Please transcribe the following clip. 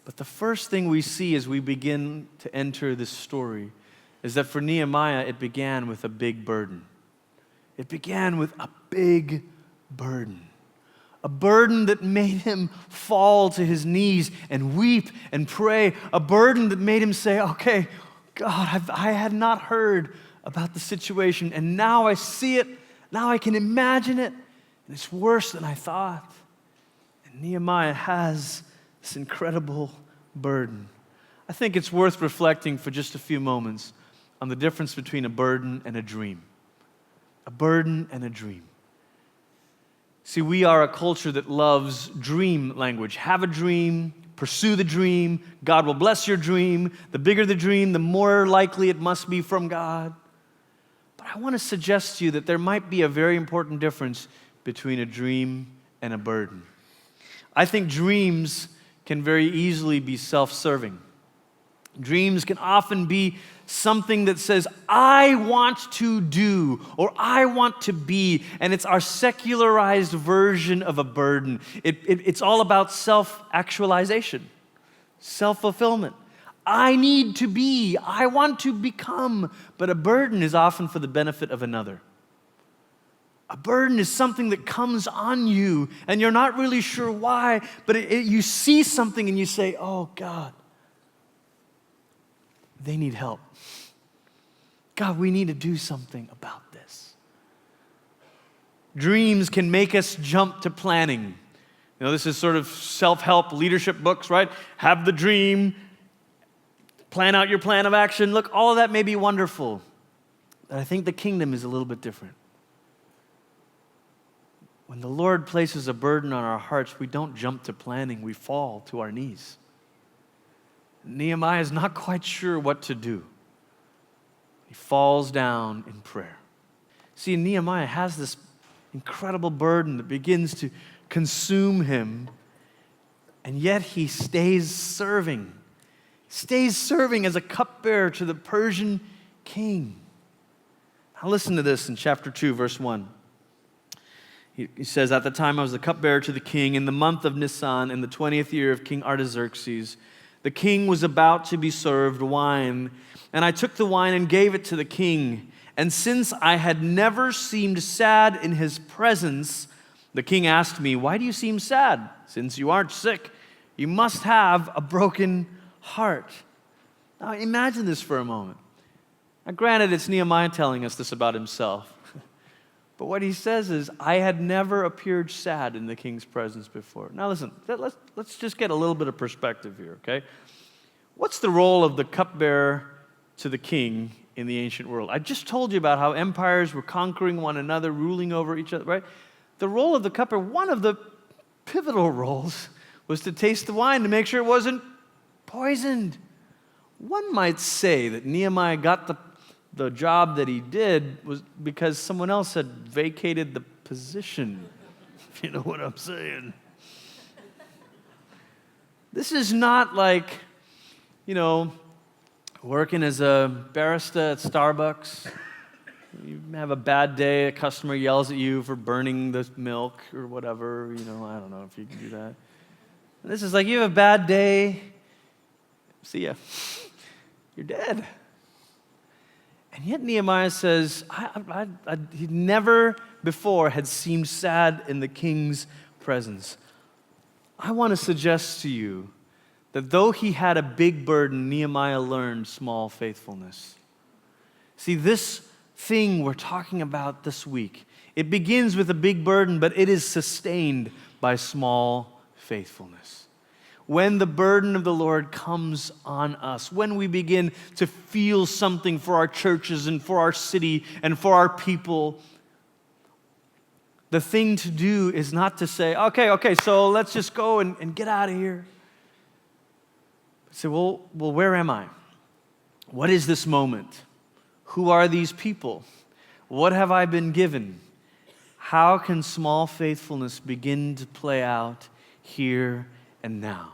But the first thing we see as we begin to enter this story is that for Nehemiah, it began with a big burden. It began with a big burden. A burden that made him fall to his knees and weep and pray. A burden that made him say, okay, God, I had not heard about the situation, and now I see it. Now I can imagine it, and it's worse than I thought. And Nehemiah has this incredible burden. I think it's worth reflecting for just a few moments on the difference between a burden and a dream. A burden and a dream. See, we are a culture that loves dream language. Have a dream, pursue the dream, God will bless your dream. The bigger the dream, the more likely it must be from God. But I want to suggest to you that there might be a very important difference between a dream and a burden. I think dreams can very easily be self-serving. Dreams can often be something that says, I want to do, or I want to be, and it's our secularized version of a burden. It's all about self-actualization, self-fulfillment. I need to be, I want to become, but a burden is often for the benefit of another. A burden is something that comes on you, and you're not really sure why, but you see something and you say, oh God, they need help. God, we need to do something about this. Dreams can make us jump to planning. You know, this is sort of self-help leadership books, right? Have the dream, plan out your plan of action. Look, all of that may be wonderful, but I think the kingdom is a little bit different. When the Lord places a burden on our hearts, we don't jump to planning, we fall to our knees. Nehemiah is not quite sure what to do. He falls down in prayer. See, Nehemiah has this incredible burden that begins to consume him, and yet he stays serving as a cupbearer to the Persian king. Now listen to this in chapter 2, verse 1. He says, at the time I was the cupbearer to the king in the month of Nisan in the 20th year of King Artaxerxes. The king was about to be served wine, and I took the wine and gave it to the king. And since I had never seemed sad in his presence, the king asked me, why do you seem sad? Since you aren't sick, you must have a broken heart. Now imagine this for a moment. Now granted, it's Nehemiah telling us this about himself. But what he says is, I had never appeared sad in the king's presence before. Now listen, let's just get a little bit of perspective here, okay? What's the role of the cupbearer to the king in the ancient world? I just told you about how empires were conquering one another, ruling over each other, right? The role of the cupbearer, one of the pivotal roles, was to taste the wine to make sure it wasn't poisoned. One might say that Nehemiah got the job that he did was because someone else had vacated the position, if you know what I'm saying. This is not like, working as a barista at Starbucks. You have a bad day, a customer yells at you for burning the milk or whatever, I don't know if you can do that. And this is like, you have a bad day, see ya, you're dead. And yet Nehemiah says, he never before had seemed sad in the king's presence. I want to suggest to you that though he had a big burden, Nehemiah learned small faithfulness. See, this thing we're talking about this week, it begins with a big burden, but it is sustained by small faithfulness. When the burden of the Lord comes on us, when we begin to feel something for our churches and for our city and for our people, the thing to do is not to say, okay, so let's just go and get out of here. Say, well, where am I? What is this moment? Who are these people? What have I been given? How can small faithfulness begin to play out here and now?